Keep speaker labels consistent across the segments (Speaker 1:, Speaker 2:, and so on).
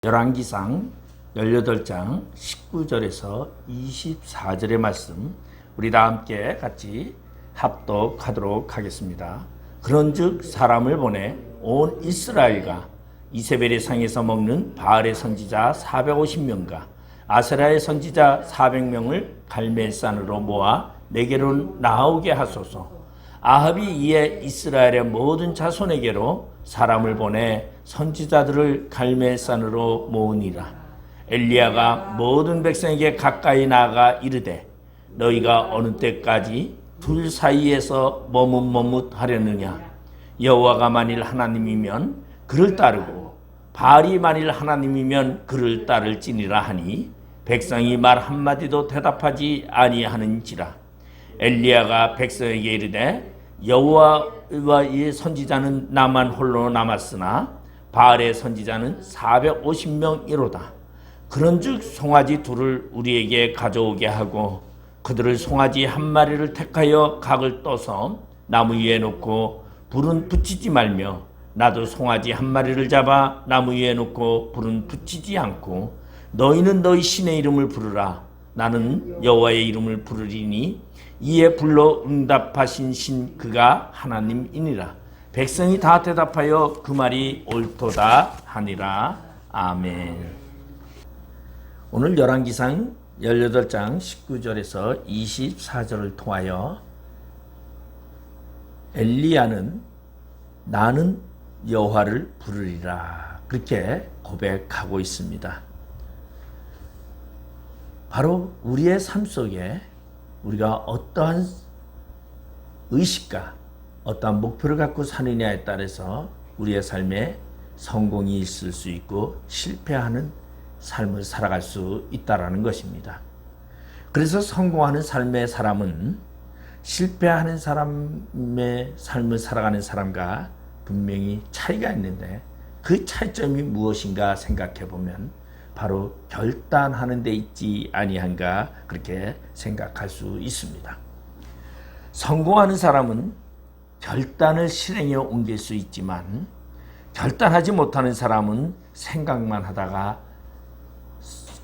Speaker 1: 열왕기상 18장 19절에서 24절의 말씀 우리 다 함께 같이 합독하도록 하겠습니다. 그런즉 사람을 보내 온 이스라엘과 이세벨의 상에서 먹는 바알의 선지자 450명과 아세라의 선지자 400명을 갈멜산으로 모아 내게로 나오게 하소서. 아합이 이에 이스라엘의 모든 자손에게로 사람을 보내 선지자들을 갈멜산으로 모으니라. 엘리야가 모든 백성에게 가까이 나아가 이르되 너희가 어느 때까지 둘 사이에서 머뭇머뭇하려느냐. 여호와가 만일 하나님이면 그를 따르고 바알이 만일 하나님이면 그를 따를지니라 하니 백성이 말 한마디도 대답하지 아니하는지라. 엘리야가 백성에게 이르되 여호와의 선지자는 나만 홀로 남았으나 바알의 선지자는 450명이로다. 그런즉 송아지 둘을 우리에게 가져오게 하고 그들을 송아지 한 마리를 택하여 각을 떠서 나무 위에 놓고 불은 붙이지 말며 나도 송아지 한 마리를 잡아 나무 위에 놓고 불은 붙이지 않고 너희는 너희 신의 이름을 부르라. 나는 여호와의 이름을 부르리니 이에 불러 응답하신 신 그가 하나님이니라. 백성이 다 대답하여 그 말이 옳도다 하니라. 아멘. 오늘 열왕기상 18장 19절에서 24절을 통하여 엘리야는 나는 여호와를 부르리라 그렇게 고백하고 있습니다. 바로 우리의 삶 속에 우리가 어떠한 의식과 어떠한 목표를 갖고 사느냐에 따라서 우리의 삶에 성공이 있을 수 있고 실패하는 삶을 살아갈 수 있다는 것입니다. 그래서 성공하는 삶의 사람은 실패하는 사람의 삶을 살아가는 사람과 분명히 차이가 있는데 그 차이점이 무엇인가 생각해 보면 바로 결단하는 데 있지 아니한가 그렇게 생각할 수 있습니다. 성공하는 사람은 결단을 실행에 옮길 수 있지만 결단하지 못하는 사람은 생각만 하다가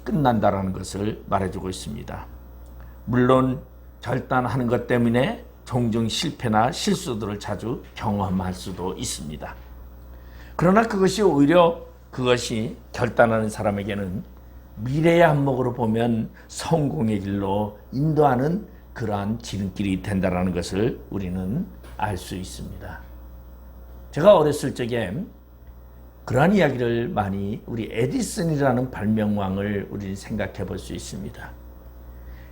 Speaker 1: 끝난다라는 것을 말해주고 있습니다. 물론 결단하는 것 때문에 종종 실패나 실수들을 자주 경험할 수도 있습니다. 그러나 그것이 결단하는 사람에게는 미래의 안목으로 보면 성공의 길로 인도하는 그러한 지름길이 된다는 것을 우리는 알 수 있습니다. 제가 어렸을 적에 그러한 이야기를 많이 우리 에디슨이라는 발명왕을 우리는 생각해 볼 수 있습니다.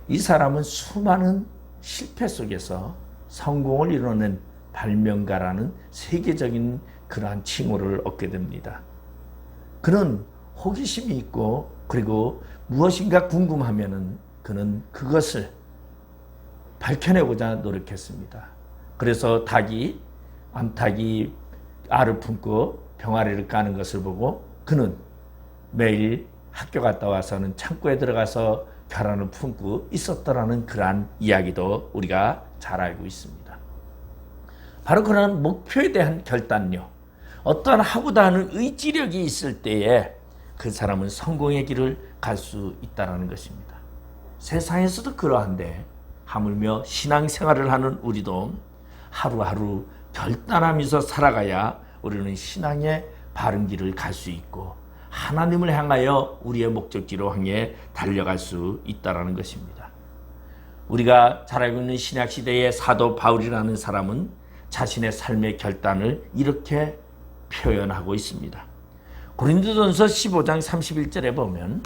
Speaker 1: 이 사람은 수많은 실패 속에서 성공을 이뤄낸 발명가라는 세계적인 그러한 칭호를 얻게 됩니다. 그는 호기심이 있고 그리고 무엇인가 궁금하면은 그는 그것을 밝혀내고자 노력했습니다. 그래서 암탉이 알을 품고 병아리를 까는 것을 보고 그는 매일 학교 갔다 와서는 창고에 들어가서 계란을 품고 있었더라는 그러한 이야기도 우리가 잘 알고 있습니다. 바로 그런 목표에 대한 결단력, 어떠한 하고자 하는 의지력이 있을 때에 그 사람은 성공의 길을 갈 수 있다는 것입니다. 세상에서도 그러한데 하물며 신앙생활을 하는 우리도 하루하루 결단하면서 살아가야 우리는 신앙의 바른 길을 갈 수 있고 하나님을 향하여 우리의 목적지로 향해 달려갈 수 있다는 것입니다. 우리가 잘 알고 있는 신약시대의 사도 바울이라는 사람은 자신의 삶의 결단을 이렇게 표현하고 있습니다. 고린도전서 15장 31절에 보면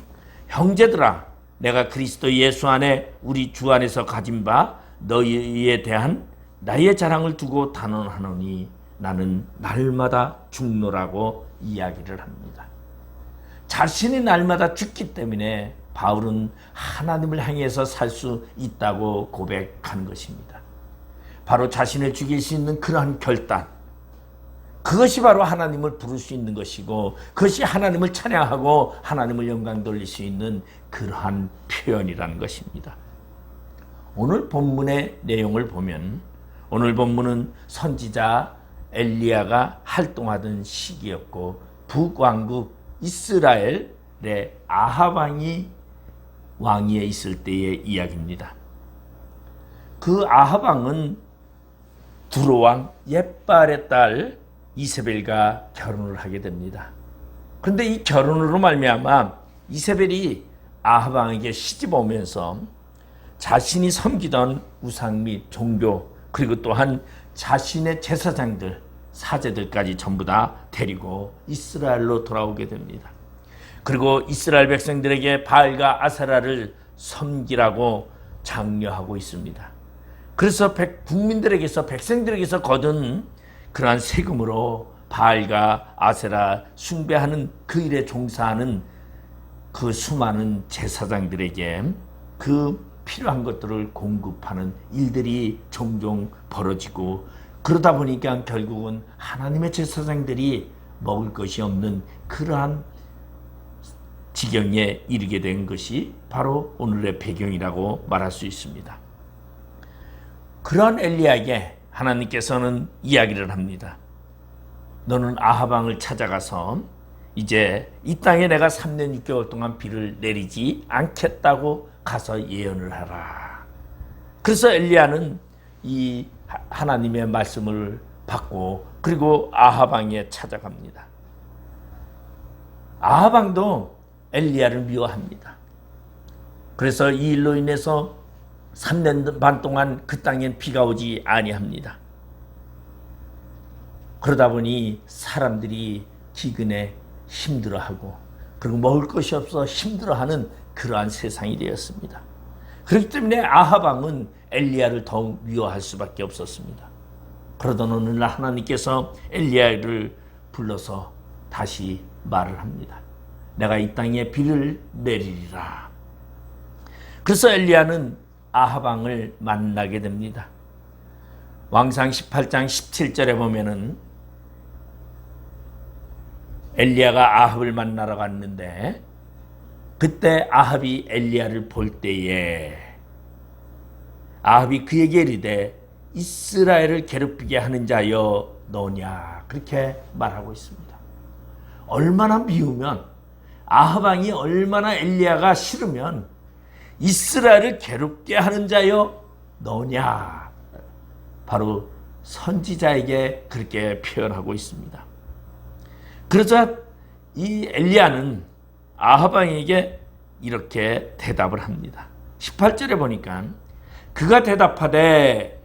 Speaker 1: 형제들아 내가 그리스도 예수 안에 우리 주 안에서 가진 바 너희에 대한 나의 자랑을 두고 단언하노니 나는 날마다 죽노라고 이야기를 합니다. 자신이 날마다 죽기 때문에 바울은 하나님을 향해서 살 수 있다고 고백한 것입니다. 바로 자신을 죽일 수 있는 그러한 결단, 그것이 바로 하나님을 부를 수 있는 것이고 그것이 하나님을 찬양하고 하나님을 영광 돌릴 수 있는 그러한 표현이라는 것입니다. 오늘 본문의 내용을 보면 오늘 본문은 선지자 엘리야가 활동하던 시기였고 북왕국 이스라엘의 아합 왕이 왕위에 있을 때의 이야기입니다. 그 아합 왕은 두로 왕 옙발의 딸 이세벨과 결혼을 하게 됩니다. 그런데 이 결혼으로 말미암아 이세벨이 아합 왕에게 시집 오면서 자신이 섬기던 우상 및 종교, 그리고 또한 자신의 제사장들, 사제들까지 전부 다 데리고 이스라엘로 돌아오게 됩니다. 그리고 이스라엘 백성들에게 바알과 아세라를 섬기라고 장려하고 있습니다. 그래서 국민들에게서, 백성들에게서 거둔 그러한 세금으로 바알과 아세라 숭배하는 그 일에 종사하는 그 수많은 제사장들에게 그 필요한 것들을 공급하는 일들이 종종 벌어지고, 그러다 보니까 결국은 하나님의 제사장들이 먹을 것이 없는 그러한 지경에 이르게 된 것이 바로 오늘의 배경이라고 말할 수 있습니다. 그러한 엘리야에게 하나님께서는 이야기를 합니다. 너는 아합 왕을 찾아가서 이제 이 땅에 내가 3년 6개월 동안 비를 내리지 않겠다고 가서 예언을 하라. 그래서 엘리야는 이 하나님의 말씀을 받고 그리고 아합 왕에 찾아갑니다. 아합 왕도 엘리야를 미워합니다. 그래서 이 일로 인해서 3년 반 동안 그 땅엔 비가 오지 아니합니다. 그러다 보니 사람들이 기근에 힘들어하고 그리고 먹을 것이 없어 힘들어하는 그러한 세상이 되었습니다. 그렇기 때문에 아합 왕은 엘리야를 더욱 미워할 수밖에 없었습니다. 그러던 어느 날 하나님께서 엘리야를 불러서 다시 말을 합니다. 내가 이 땅에 비를 내리리라. 그래서 엘리야는 아합 왕을 만나게 됩니다. 왕상 18장 17절에 보면은 엘리야가 아합을 만나러 갔는데 그때 아합이 엘리야를 볼 때에 아합이 그에게 이르되 이스라엘을 괴롭히게 하는 자여 너냐, 그렇게 말하고 있습니다. 얼마나 미우면, 아합 왕이 얼마나 엘리야가 싫으면 이스라엘을 괴롭게 하는 자여 너냐, 바로 선지자에게 그렇게 표현하고 있습니다. 그러자 이 엘리야는 아합 왕에게 이렇게 대답을 합니다. 18절에 보니까 그가 대답하되,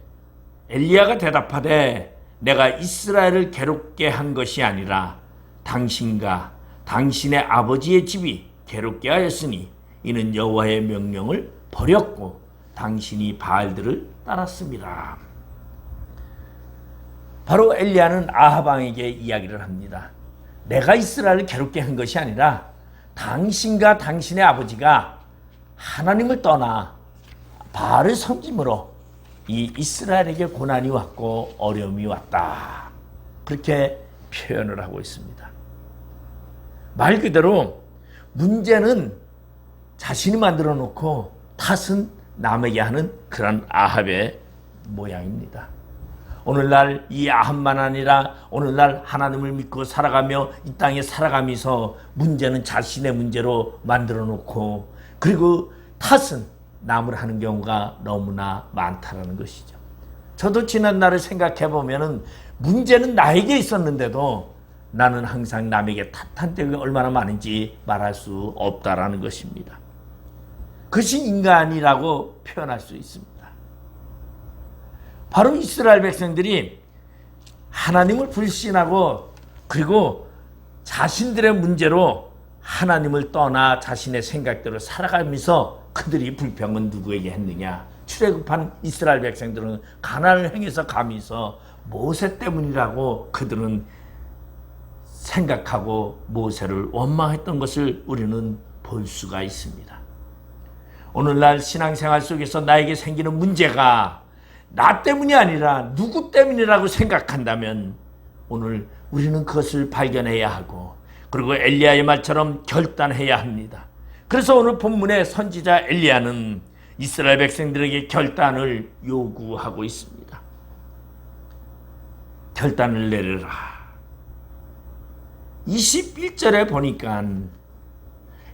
Speaker 1: 엘리야가 대답하되 내가 이스라엘을 괴롭게 한 것이 아니라 당신과 당신의 아버지의 집이 괴롭게 하였으니 이는 여호와의 명령을 버렸고 당신이 바알들을 따랐습니다. 바로 엘리야는 아합 왕에게 이야기를 합니다. 내가 이스라엘을 괴롭게 한 것이 아니라 당신과 당신의 아버지가 하나님을 떠나 바알을 섬김으로 이 이스라엘에게 고난이 왔고 어려움이 왔다. 그렇게 표현을 하고 있습니다. 말 그대로 문제는 자신이 만들어 놓고 탓은 남에게 하는 그런 아합의 모양입니다. 오늘날 이 아합만 아니라 오늘날 하나님을 믿고 살아가며 이 땅에 살아가면서 문제는 자신의 문제로 만들어 놓고 그리고 탓은 남을 하는 경우가 너무나 많다는 것이죠. 저도 지난 날을 생각해 보면은 문제는 나에게 있었는데도 나는 항상 남에게 탓한 때가 얼마나 많은지 말할 수 없다라는 것입니다. 그것이 인간이라고 표현할 수 있습니다. 바로 이스라엘 백성들이 하나님을 불신하고 그리고 자신들의 문제로 하나님을 떠나 자신의 생각대로 살아가면서 그들이 불평은 누구에게 했느냐? 출애굽한 이스라엘 백성들은 가나안을 행해서 가면서 모세 때문이라고 그들은 생각하고 모세를 원망했던 것을 우리는 볼 수가 있습니다. 오늘날 신앙생활 속에서 나에게 생기는 문제가 나 때문이 아니라 누구 때문이라고 생각한다면 오늘 우리는 그것을 발견해야 하고 그리고 엘리야의 말처럼 결단해야 합니다. 그래서 오늘 본문의 선지자 엘리야는 이스라엘 백성들에게 결단을 요구하고 있습니다. 결단을 내려라. 21절에 보니까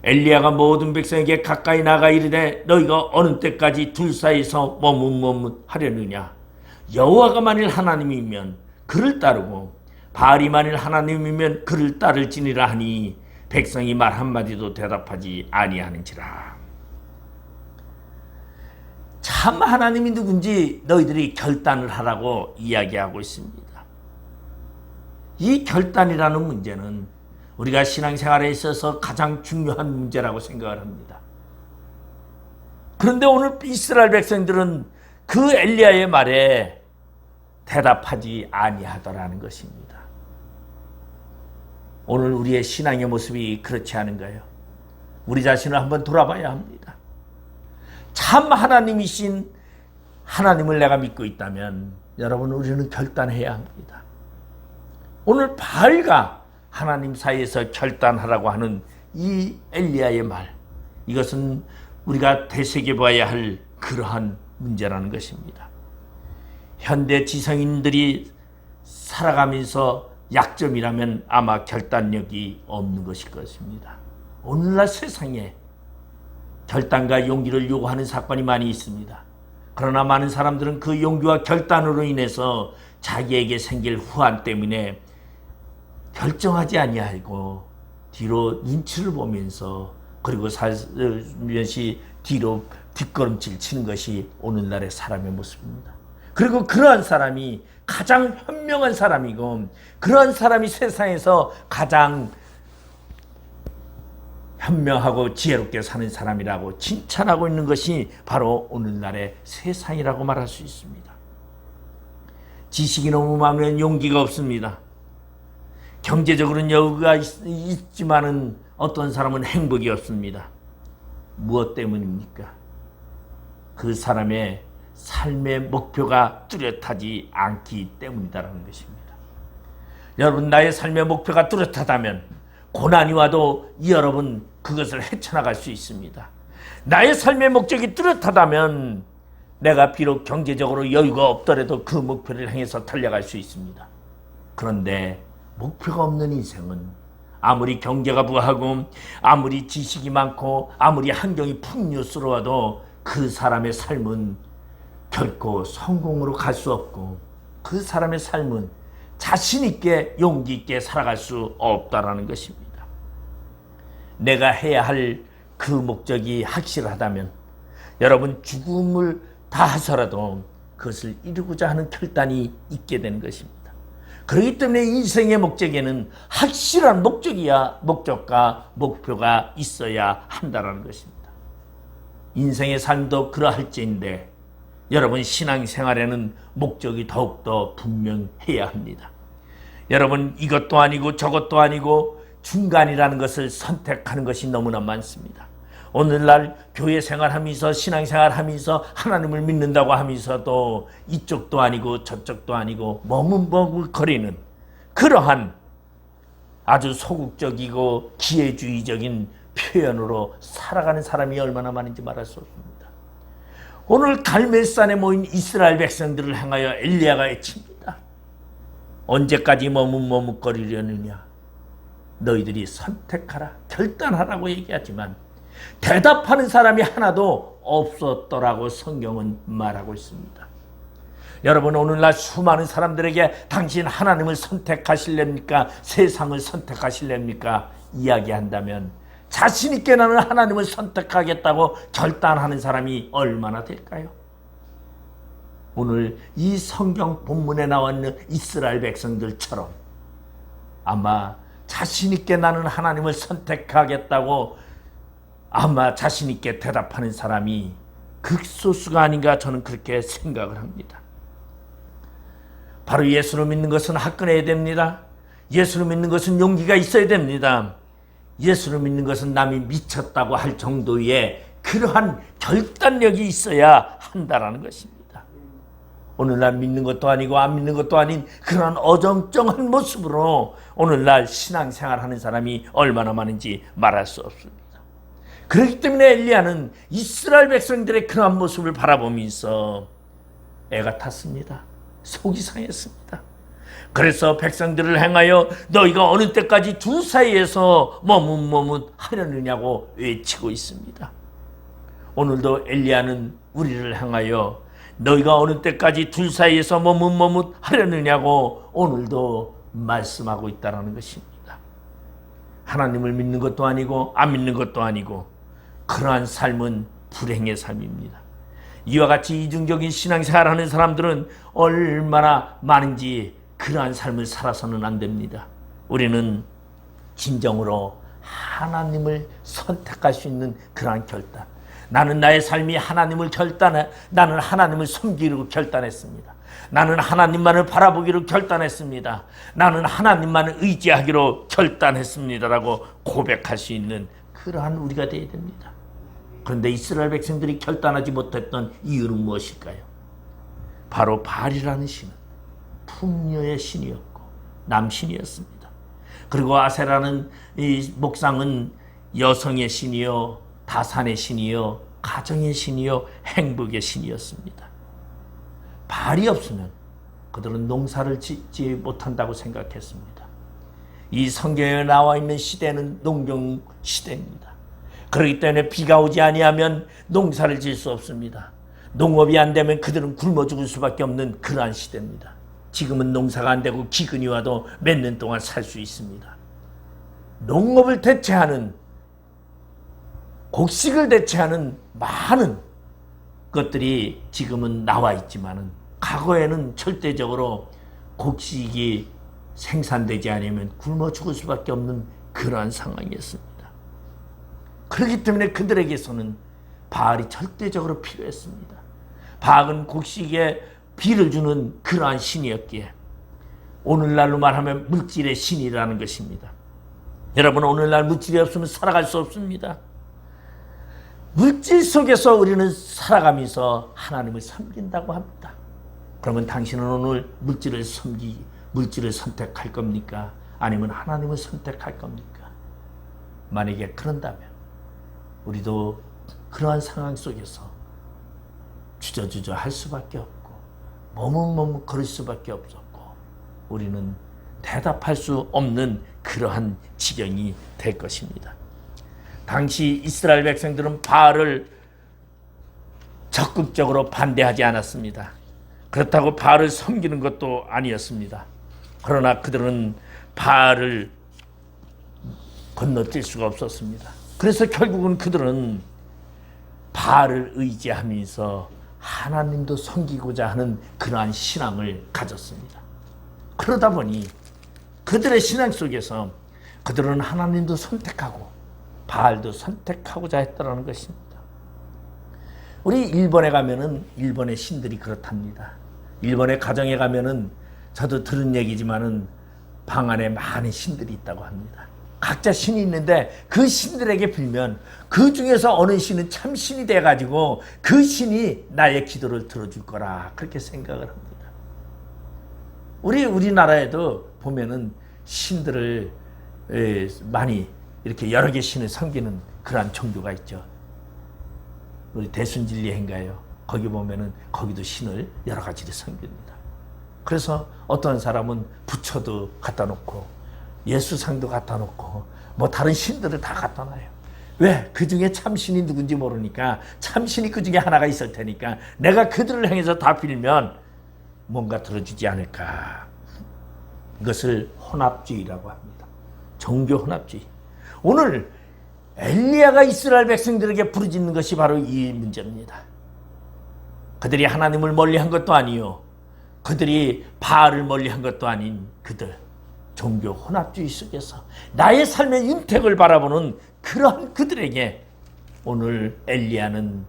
Speaker 1: 엘리야가 모든 백성에게 가까이 나가 이르되 너희가 어느 때까지 둘 사이에서 머뭇머뭇하려느냐. 여호와가 만일 하나님이면 그를 따르고 바알이 만일 하나님이면 그를 따를지니라 하니 백성이 말 한마디도 대답하지 아니하는지라. 참 하나님이 누군지 너희들이 결단을 하라고 이야기하고 있습니다. 이 결단이라는 문제는 우리가 신앙생활에 있어서 가장 중요한 문제라고 생각을 합니다. 그런데 오늘 이스라엘 백성들은 그 엘리야의 말에 대답하지 아니하더라는 것입니다. 오늘 우리의 신앙의 모습이 그렇지 않은가요? 우리 자신을 한번 돌아봐야 합니다. 참 하나님이신 하나님을 내가 믿고 있다면 여러분 우리는 결단해야 합니다. 오늘 바알과 하나님 사이에서 결단하라고 하는 이 엘리야의 말, 이것은 우리가 되새겨봐야 할 그러한 문제라는 것입니다. 현대 지성인들이 살아가면서 약점이라면 아마 결단력이 없는 것일 것입니다. 오늘날 세상에 결단과 용기를 요구하는 사건이 많이 있습니다. 그러나 많은 사람들은 그 용기와 결단으로 인해서 자기에게 생길 후환 때문에 결정하지 아니하고 뒤로 눈치를 보면서 그리고 살며시 뒤로 뒷걸음질 치는 것이 오늘날의 사람의 모습입니다. 그리고 그러한 사람이 가장 현명한 사람이고 그러한 사람이 세상에서 가장 현명하고 지혜롭게 사는 사람이라고 칭찬하고 있는 것이 바로 오늘날의 세상이라고 말할 수 있습니다. 지식이 너무 많으면 용기가 없습니다. 경제적으로는 여유가 있지만은 어떤 사람은 행복이 없습니다. 무엇 때문입니까? 그 사람의 삶의 목표가 뚜렷하지 않기 때문이다라는 것입니다. 여러분, 나의 삶의 목표가 뚜렷하다면 고난이 와도 여러분 그것을 헤쳐나갈 수 있습니다. 나의 삶의 목적이 뚜렷하다면 내가 비록 경제적으로 여유가 없더라도 그 목표를 향해서 달려갈 수 있습니다. 그런데 목표가 없는 인생은 아무리 경제가 부하고 아무리 지식이 많고 아무리 환경이 풍요스러워도 그 사람의 삶은 결코 성공으로 갈 수 없고 그 사람의 삶은 자신 있게 용기 있게 살아갈 수 없다라는 것입니다. 내가 해야 할 그 목적이 확실하다면 여러분 죽음을 다하서라도 그것을 이루고자 하는 결단이 있게 되는 것입니다. 그렇기 때문에 인생의 목적에는 확실한 목적과 목표가 있어야 한다는 것입니다. 인생의 삶도 그러할지인데 여러분 신앙생활에는 목적이 더욱더 분명해야 합니다. 여러분 이것도 아니고 저것도 아니고 중간이라는 것을 선택하는 것이 너무나 많습니다. 오늘날 교회 생활하면서 신앙생활하면서 하나님을 믿는다고 하면서도 이쪽도 아니고 저쪽도 아니고 머뭇머뭇거리는 그러한 아주 소극적이고 기회주의적인 표현으로 살아가는 사람이 얼마나 많은지 말할 수 없습니다. 오늘 갈멜산에 모인 이스라엘 백성들을 향하여 엘리야가 외칩니다. 언제까지 머뭇머뭇거리려느냐. 너희들이 선택하라, 결단하라고 얘기하지만 대답하는 사람이 하나도 없었더라고 성경은 말하고 있습니다. 여러분 오늘날 수많은 사람들에게 당신 하나님을 선택하실랍니까? 세상을 선택하실랍니까? 이야기한다면 자신 있게 나는 하나님을 선택하겠다고 결단하는 사람이 얼마나 될까요? 오늘 이 성경 본문에 나와 있는 이스라엘 백성들처럼 아마 자신 있게 나는 하나님을 선택하겠다고 아마 자신 있게 대답하는 사람이 극소수가 아닌가 저는 그렇게 생각을 합니다. 바로 예수를 믿는 것은 화끈해야 됩니다. 예수를 믿는 것은 용기가 있어야 됩니다. 예수를 믿는 것은 남이 미쳤다고 할 정도의 그러한 결단력이 있어야 한다는 것입니다. 오늘날 믿는 것도 아니고 안 믿는 것도 아닌 그런 어정쩡한 모습으로 오늘날 신앙생활하는 사람이 얼마나 많은지 말할 수 없습니다. 그렇기 때문에 엘리야는 이스라엘 백성들의 그러한 모습을 바라보면서 애가 탔습니다. 속이 상했습니다. 그래서 백성들을 향하여 너희가 어느 때까지 둘 사이에서 머뭇머뭇하려느냐고 외치고 있습니다. 오늘도 엘리야는 우리를 향하여 너희가 어느 때까지 둘 사이에서 머뭇머뭇하려느냐고 오늘도 말씀하고 있다는 것입니다. 하나님을 믿는 것도 아니고 안 믿는 것도 아니고 그러한 삶은 불행의 삶입니다. 이와 같이 이중적인 신앙생활하는 사람들은 얼마나 많은지 그러한 삶을 살아서는 안 됩니다. 우리는 진정으로 하나님을 선택할 수 있는 그러한 결단. 나는 나의 삶이 하나님을 나는 하나님을 섬기기로 결단했습니다. 나는 하나님만을 바라보기로 결단했습니다. 나는 하나님만을 의지하기로 결단했습니다라고 고백할 수 있는 그러한 우리가 되어야 됩니다. 그런데 이스라엘 백성들이 결단하지 못했던 이유는 무엇일까요? 바로 바알이라는 신은 풍요의 신이었고 남신이었습니다. 그리고 아세라는 이 목상은 여성의 신이요, 다산의 신이요, 가정의 신이요, 행복의 신이었습니다. 바알이 없으면 그들은 농사를 짓지 못한다고 생각했습니다. 이 성경에 나와 있는 시대는 농경 시대입니다. 그렇기 때문에 비가 오지 아니하면 농사를 지을 수 없습니다. 농업이 안 되면 그들은 굶어 죽을 수밖에 없는 그러한 시대입니다. 지금은 농사가 안 되고 기근이 와도 몇 년 동안 살 수 있습니다. 농업을 대체하는, 곡식을 대체하는 많은 것들이 지금은 나와 있지만은 과거에는 절대적으로 곡식이 생산되지 않으면 굶어 죽을 수밖에 없는 그러한 상황이었습니다. 그렇기 때문에 그들에게서는 바알이 절대적으로 필요했습니다. 바알은 곡식에 비를 주는 그러한 신이었기에 오늘날로 말하면 물질의 신이라는 것입니다. 여러분, 오늘날 물질이 없으면 살아갈 수 없습니다. 물질 속에서 우리는 살아가면서 하나님을 섬긴다고 합니다. 그러면 당신은 오늘 물질을 선택할 겁니까? 아니면 하나님을 선택할 겁니까? 만약에 그런다면 우리도 그러한 상황 속에서 주저주저 할 수밖에 없고 머뭇머뭇 거릴 수밖에 없었고 우리는 대답할 수 없는 그러한 지경이 될 것입니다. 당시 이스라엘 백성들은 바알을 적극적으로 반대하지 않았습니다. 그렇다고 바알을 섬기는 것도 아니었습니다. 그러나 그들은 바알을 건너뛸 수가 없었습니다. 그래서 결국은 그들은 바알을 의지하면서 하나님도 섬기고자 하는 그러한 신앙을 가졌습니다. 그러다 보니 그들의 신앙 속에서 그들은 하나님도 선택하고 바알도 선택하고자 했다는 것입니다. 우리 일본에 가면은 일본의 신들이 그렇답니다. 일본의 가정에 가면은 저도 들은 얘기지만은 방 안에 많은 신들이 있다고 합니다. 각자 신이 있는데 그 신들에게 빌면 그 중에서 어느 신은 참 신이 돼가지고 그 신이 나의 기도를 들어줄 거라 그렇게 생각을 합니다. 우리나라에도 보면은 신들을 많이 이렇게 여러 개 신을 섬기는 그러한 종교가 있죠. 우리 대순진리회인가요? 거기 보면은 거기도 신을 여러 가지를 섬깁니다. 그래서 어떤 사람은 부처도 갖다 놓고 예수상도 갖다 놓고 뭐 다른 신들을 다 갖다 놔요. 왜? 그 중에 참신이 누군지 모르니까 참신이 그 중에 하나가 있을 테니까 내가 그들을 향해서 다 빌면 뭔가 들어주지 않을까. 이것을 혼합주의라고 합니다. 종교 혼합주의. 오늘 엘리야가 이스라엘 백성들에게 부르짖는 것이 바로 이 문제입니다. 그들이 하나님을 멀리한 것도 아니요, 그들이 바알을 멀리한 것도 아닌 그들, 종교 혼합주의 속에서 나의 삶의 윤택을 바라보는 그러한 그들에게 오늘 엘리야는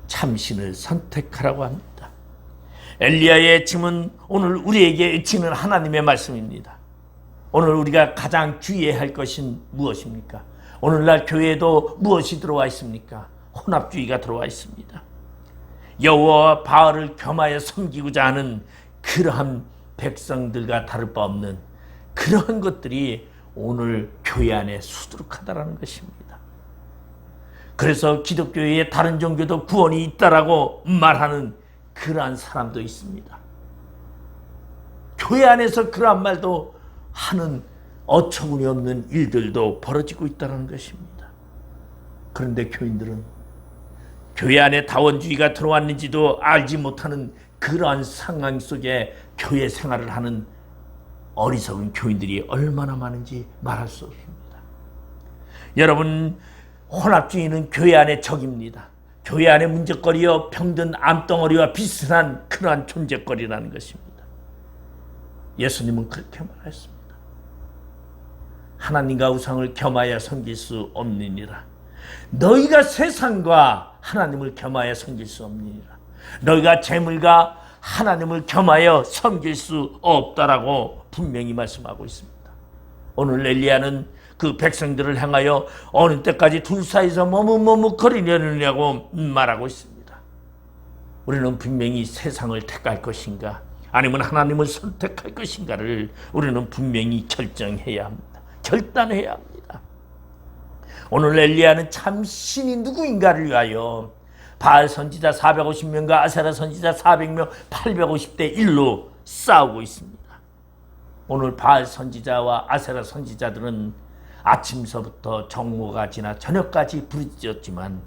Speaker 1: 참신을 선택하라고 합니다. 엘리야의 짐은 오늘 우리에게 의치는 하나님의 말씀입니다. 오늘 우리가 가장 주의해야 할 것은 무엇입니까? 오늘날 교회에도 무엇이 들어와 있습니까? 혼합주의가 들어와 있습니다. 여호와와 바알을 겸하여 섬기고자 하는 그러한 백성들과 다를 바 없는 그러한 것들이 오늘 교회 안에 수두룩하다는 것입니다. 그래서 기독교의 다른 종교도 구원이 있다라고 말하는 그러한 사람도 있습니다. 교회 안에서 그러한 말도 하는 어처구니 없는 일들도 벌어지고 있다는 것입니다. 그런데 교인들은 교회 안에 다원주의가 들어왔는지도 알지 못하는 그러한 상황 속에 교회 생활을 하는 어리석은 교인들이 얼마나 많은지 말할 수 없습니다. 여러분, 혼합주의는 교회 안의 적입니다. 교회 안의 문제거리여 병든 암덩어리와 비슷한 그러한 존재거리라는 것입니다. 예수님은 그렇게 말했습니다. 하나님과 우상을 겸하여 섬길 수 없느니라. 너희가 세상과 하나님을 겸하여 섬길 수 없느니라. 너희가 재물과 하나님을 겸하여 섬길 수 없다라고 분명히 말씀하고 있습니다. 오늘 엘리야는 그 백성들을 향하여 어느 때까지 둘 사이에서 머뭇머뭇거리려느냐고 말하고 있습니다. 우리는 분명히 세상을 택할 것인가 아니면 하나님을 선택할 것인가를 우리는 분명히 결정해야 합니다. 결단해야 합니다. 오늘 엘리야는 참 신이 누구인가를 위하여 바알 선지자 450명과 아세라 선지자 400명 850대 1로 싸우고 있습니다. 오늘 바알 선지자와 아세라 선지자들은 아침서부터 정오가 지나 저녁까지 부르짖었지만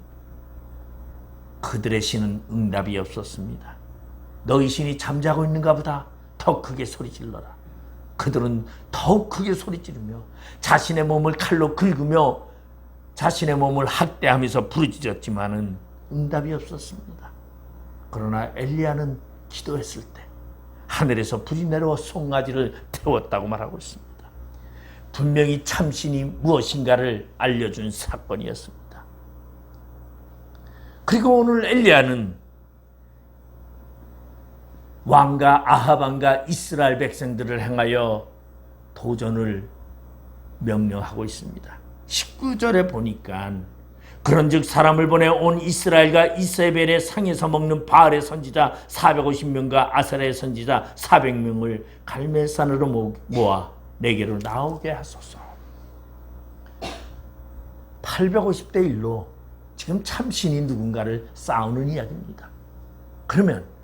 Speaker 1: 그들의 신은 응답이 없었습니다. 너희 신이 잠자고 있는가 보다. 더 크게 소리질러라. 그들은 더욱 크게 소리지르며 자신의 몸을 칼로 긁으며 자신의 몸을 학대하면서 부르짖었지만은 응답이 없었습니다. 그러나 엘리야는 기도했을 때 하늘에서 불이 내려와 송아지를 태웠다고 말하고 있습니다. 분명히 참신이 무엇인가를 알려준 사건이었습니다. 그리고 오늘 엘리야는 왕과 아합 왕과 이스라엘 백성들을 향하여 도전을 명령하고 있습니다. 19절에 보니까 그런즉 사람을 보내 온 이스라엘과 이세벨의 상에서 먹는 바알의 선지자 450명과 아세라의 선지자 400명을 갈멜산으로 모아 내게로 나오게 하소서. 850대 1로 지금 참신이 누군가를 싸우는 이야기입니다. 그러면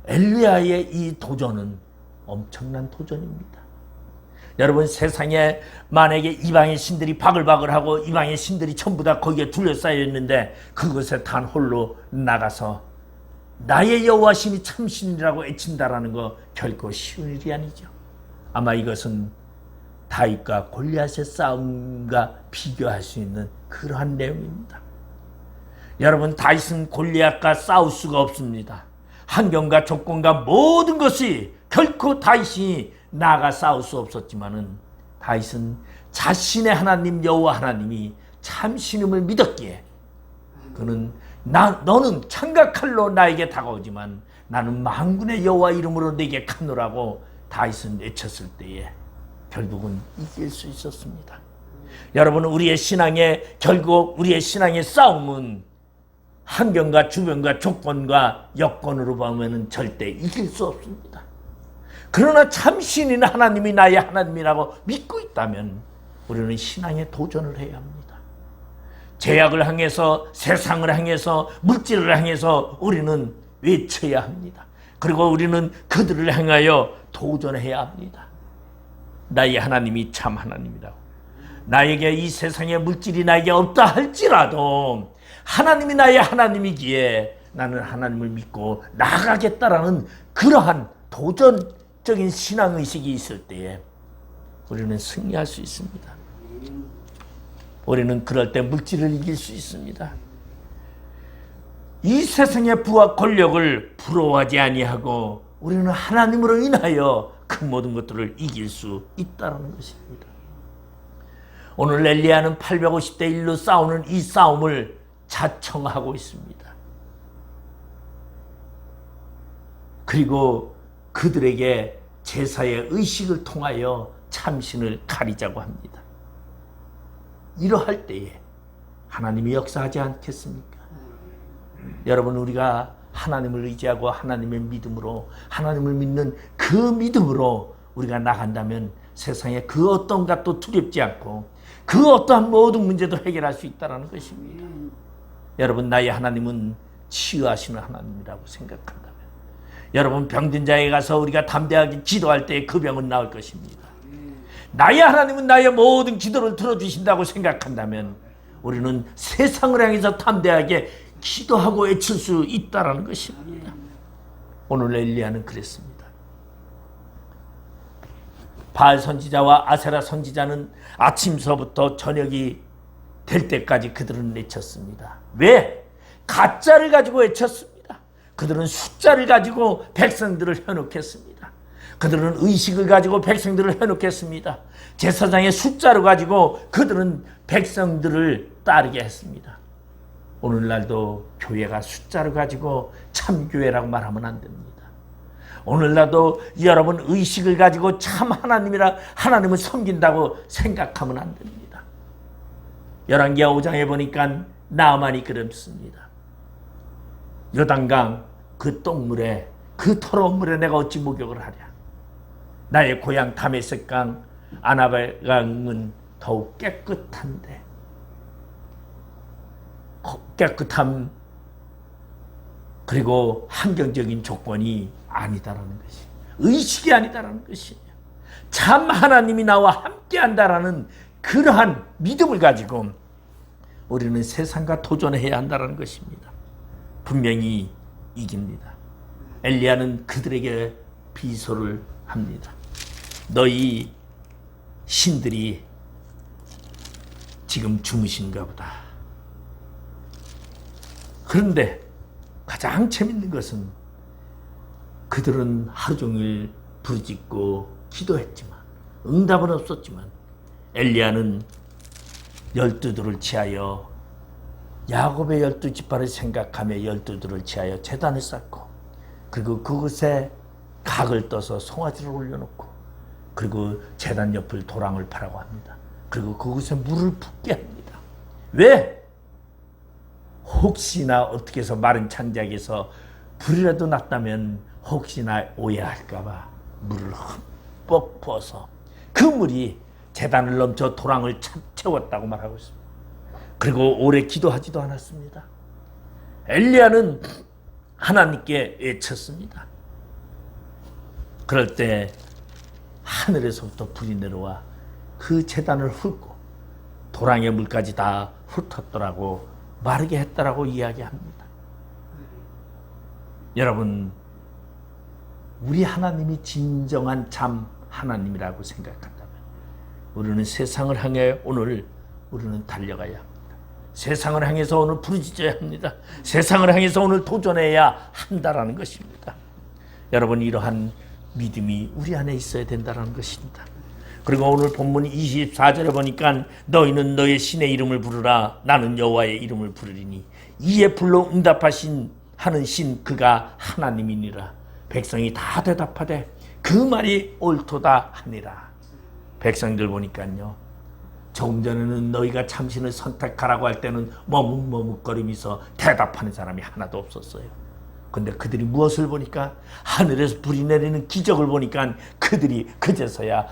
Speaker 1: 엘리야의 이 도전은 엄청난 도전입니다. 여러분, 세상에 만약에 이방의 신들이 바글바글하고 이방의 신들이 전부 다 거기에 둘러싸여 있는데 그것에 단 홀로 나가서 나의 여호와신이 참신이라고 외친다라는 거 결코 쉬운 일이 아니죠. 아마 이것은 다윗과 골리앗의 싸움과 비교할 수 있는 그러한 내용입니다. 여러분, 다윗은 골리앗과 싸울 수가 없습니다. 환경과 조건과 모든 것이 결코 다윗이 나가 싸울 수 없었지만은 다윗은 자신의 하나님 여호와 하나님이 참신임을 믿었기에 그는 너는 창과 칼로 나에게 다가오지만 나는 만군의 여호와 이름으로 네게 가노라고 다윗은 외쳤을 때에 결국은 이길 수 있었습니다. 여러분, 결국 우리의 신앙의 싸움은 환경과 주변과 조건과 여건으로 보면 절대 이길 수 없습니다. 그러나 참신인 하나님이 나의 하나님이라고 믿고 있다면 우리는 신앙에 도전을 해야 합니다. 제약을 향해서, 세상을 향해서, 물질을 향해서 우리는 외쳐야 합니다. 그리고 우리는 그들을 향하여 도전해야 합니다. 나의 하나님이 참 하나님이라고. 나에게 이 세상의 물질이 나에게 없다 할지라도 하나님이 나의 하나님이기에 나는 하나님을 믿고 나아가겠다라는 그러한 도전적인 신앙의식이 있을 때에 우리는 승리할 수 있습니다. 우리는 그럴 때 물질을 이길 수 있습니다. 이 세상의 부와 권력을 부러워하지 아니하고 우리는 하나님으로 인하여 그 모든 것들을 이길 수 있다는 것입니다. 오늘 엘리야는 850대 1로 싸우는 이 싸움을 자청하고 있습니다. 그리고 그들에게 제사의 의식을 통하여 참신을 가리자고 합니다. 이러할 때에 하나님이 역사하지 않겠습니까? 여러분, 우리가 하나님을 의지하고 하나님의 믿음으로, 하나님을 믿는 그 믿음으로 우리가 나간다면 세상에 그 어떤 것도 두렵지 않고 그 어떠한 모든 문제도 해결할 수 있다는 것입니다. 여러분, 나의 하나님은 치유하시는 하나님이라고 생각한다면, 여러분, 병든 자에 가서 우리가 담대하게 기도할 때 그 병은 나을 것입니다. 나의 하나님은 나의 모든 기도를 들어주신다고 생각한다면 우리는 세상을 향해서 담대하게 기도하고 외칠 수 있다는 것입니다. 오늘 엘리야는 그랬습니다. 바알 선지자와 아세라 선지자는 아침서부터 저녁이 될 때까지 그들은 외쳤습니다. 왜? 가짜를 가지고 외쳤습니다. 그들은 숫자를 가지고 백성들을 현혹했습니다. 그들은 의식을 가지고 백성들을 현혹했습니다. 제사장의 숫자를 가지고 그들은 백성들을 따르게 했습니다. 오늘날도 교회가 숫자를 가지고 참교회라고 말하면 안 됩니다. 오늘날도 여러분 의식을 가지고 참 하나님을 섬긴다고 생각하면 안 됩니다. 열왕기하 5장에 보니까 나아만이 그랬습니다. 요단강 그 똥물에, 그 더러운 물에 내가 어찌 목욕을 하랴. 나의 고향 다메섹강 아나벨강은 더욱 깨끗한데, 깨끗함 그리고 환경적인 조건이 아니다라는 것이, 의식이 아니다라는 것이에요. 참 하나님이 나와 함께 한다라는 그러한 믿음을 가지고 우리는 세상과 도전해야 한다는 것입니다. 분명히 이깁니다. 엘리야는 그들에게 비소를 합니다. 너희 신들이 지금 주무신가 보다. 그런데 가장 재밌는 것은 그들은 하루 종일 부르짖고 기도했지만 응답은 없었지만 엘리야는 12들을 치하여, 야곱의 12지파를 생각하며 12들을 치하여 제단을 쌓고, 그리고 그곳에 각을 떠서 송아지를 올려놓고, 그리고 제단 옆을 도랑을 파라고 합니다. 그리고 그곳에 물을 붓게 합니다. 왜? 혹시나 어떻게 해서 마른 창작에서 불이라도 났다면 혹시나 오해할까봐 물을 흠뻑 부어서 그 물이 제단을 넘쳐 도랑을 채웠다고 말하고 있습니다. 그리고 오래 기도하지도 않았습니다. 엘리야는 하나님께 외쳤습니다. 그럴 때 하늘에서부터 불이 내려와 그 제단을 훑고 도랑의 물까지 다 훑었더라고 마르게 했다라고 이야기합니다. 여러분, 우리 하나님이 진정한 참 하나님이라고 생각한다면 우리는 세상을 향해 오늘 우리는 달려가야 합니다. 세상을 향해서 오늘 부르짖어야 합니다. 세상을 향해서 오늘 도전해야 한다라는 것입니다. 여러분, 이러한 믿음이 우리 안에 있어야 된다는 것입니다. 그리고 오늘 본문 24절에 보니까 너희는 너의 신의 이름을 부르라. 나는 여호와의 이름을 부르리니 이에 불러 응답하신 하는 신 그가 하나님이니라. 백성이 다 대답하되 그 말이 옳도다 하니라. 백성들 보니까요, 조금 전에는 너희가 참신을 선택하라고 할 때는 머뭇머뭇거리면서 대답하는 사람이 하나도 없었어요. 근데 그들이 무엇을 보니까, 하늘에서 불이 내리는 기적을 보니까 그들이 그제서야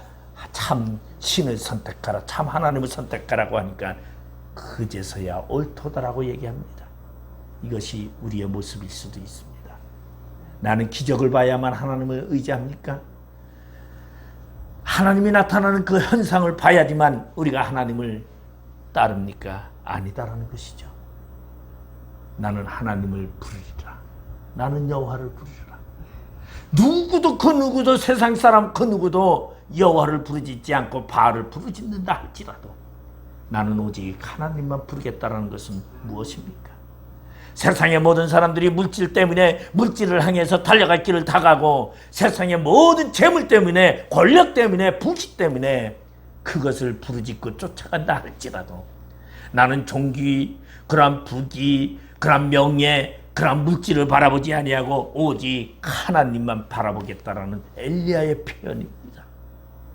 Speaker 1: 참 신을 선택하라, 참 하나님을 선택하라고 하니까 그제서야 옳도다라고 얘기합니다. 이것이 우리의 모습일 수도 있습니다. 나는 기적을 봐야만 하나님을 의지합니까? 하나님이 나타나는 그 현상을 봐야지만 우리가 하나님을 따릅니까? 아니다라는 것이죠. 나는 하나님을 부르리라. 나는 여호와를 부르리라. 누구도 그 누구도 세상 사람 그 누구도 여호와를 부르짖지 않고 바알을 부르짖는다 할지라도 나는 오직 하나님만 부르겠다라는 것은 무엇입니까? 세상의 모든 사람들이 물질 때문에 물질을 향해서 달려갈 길을 다 가고, 세상의 모든 재물 때문에, 권력 때문에, 부귀 때문에 그것을 부르짖고 쫓아간다 할지라도 나는 종기, 그런 부귀, 그런 명예, 그런 물질을 바라보지 아니하고 오직 하나님만 바라보겠다라는 엘리야의 표현입니다.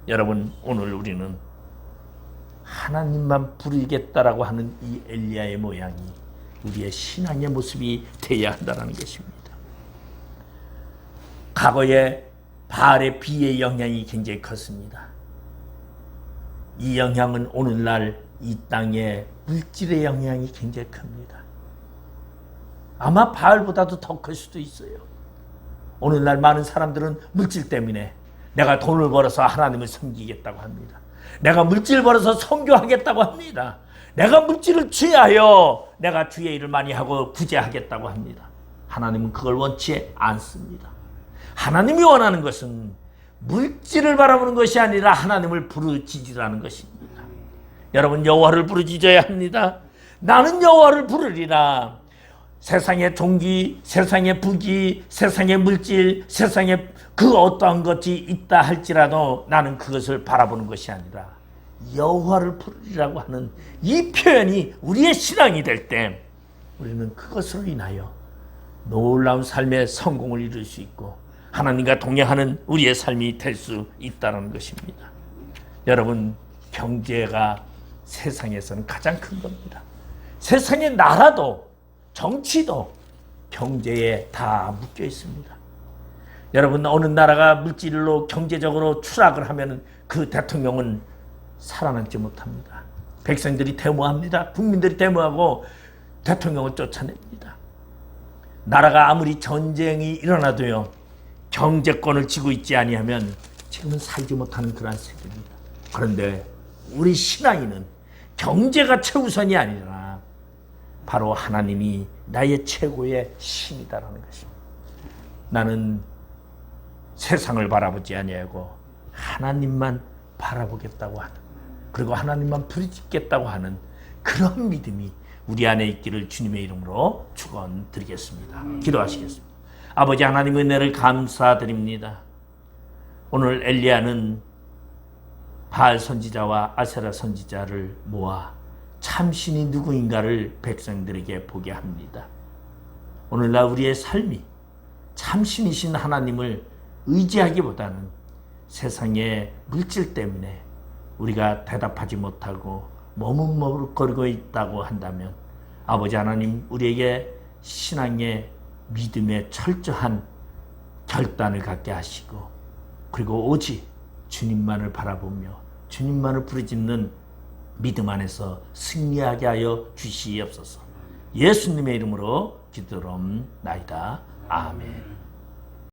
Speaker 1: 여러분, 오늘 우리는 하나님만 부르겠다라고 하는 이 엘리야의 모양이 우리의 신앙의 모습이 되어야 한다는 것입니다. 과거에 바알의 비의 영향이 굉장히 컸습니다. 이 영향은 오늘날 이 땅의 물질의 영향이 굉장히 큽니다. 아마 바알보다도 더 클 수도 있어요. 오늘날 많은 사람들은 물질 때문에 내가 돈을 벌어서 하나님을 섬기겠다고 합니다. 내가 물질 벌어서 선교하겠다고 합니다. 내가 물질을 취하여 내가 주의 일을 많이 하고 구제하겠다고 합니다. 하나님은 그걸 원치 않습니다. 하나님이 원하는 것은 물질을 바라보는 것이 아니라 하나님을 부르짖으라는 것입니다. 여러분, 여호와를 부르짖어야 합니다. 나는 여호와를 부르리라. 세상의 종기, 세상의 부귀, 세상의 물질, 세상에 그 어떠한 것이 있다 할지라도 나는 그것을 바라보는 것이 아니라 여호와를 부르리라고 하는 이 표현이 우리의 신앙이 될 때 우리는 그것으로 인하여 놀라운 삶의 성공을 이룰 수 있고 하나님과 동행하는 우리의 삶이 될 수 있다는 것입니다. 여러분, 경제가 세상에서는 가장 큰 겁니다. 세상의 나라도 정치도 경제에 다 묶여 있습니다. 여러분, 어느 나라가 물질로 경제적으로 추락을 하면 그 대통령은 살아남지 못합니다. 백성들이 데모합니다. 국민들이 데모하고 대통령을 쫓아냅니다. 나라가 아무리 전쟁이 일어나도요, 경제권을 쥐고 있지 아니하면 지금은 살지 못하는 그러한 세계입니다. 그런데 우리 신앙인은 경제가 최우선이 아니라 바로 하나님이 나의 최고의 신이다라는 것입니다. 나는 세상을 바라보지 아니하고 하나님만 바라보겠다고 하는, 그리고 하나님만 부르짖겠다고 하는 그런 믿음이 우리 안에 있기를 주님의 이름으로 축원드리겠습니다. 기도하시겠습니다. 아버지 하나님, 은혜를 감사드립니다. 오늘 엘리야는 바알 선지자와 아세라 선지자를 모아 참신이 누구인가를 백성들에게 보게 합니다. 오늘날 우리의 삶이 참신이신 하나님을 의지하기보다는 세상의 물질 때문에 우리가 대답하지 못하고 머뭇머뭇거리고 있다고 한다면 아버지 하나님, 우리에게 신앙의 믿음의 철저한 결단을 갖게 하시고, 그리고 오직 주님만을 바라보며 주님만을 부르짖는 믿음 안에서 승리하게 하여 주시옵소서. 예수님의 이름으로 기도하옵나이다. 아멘.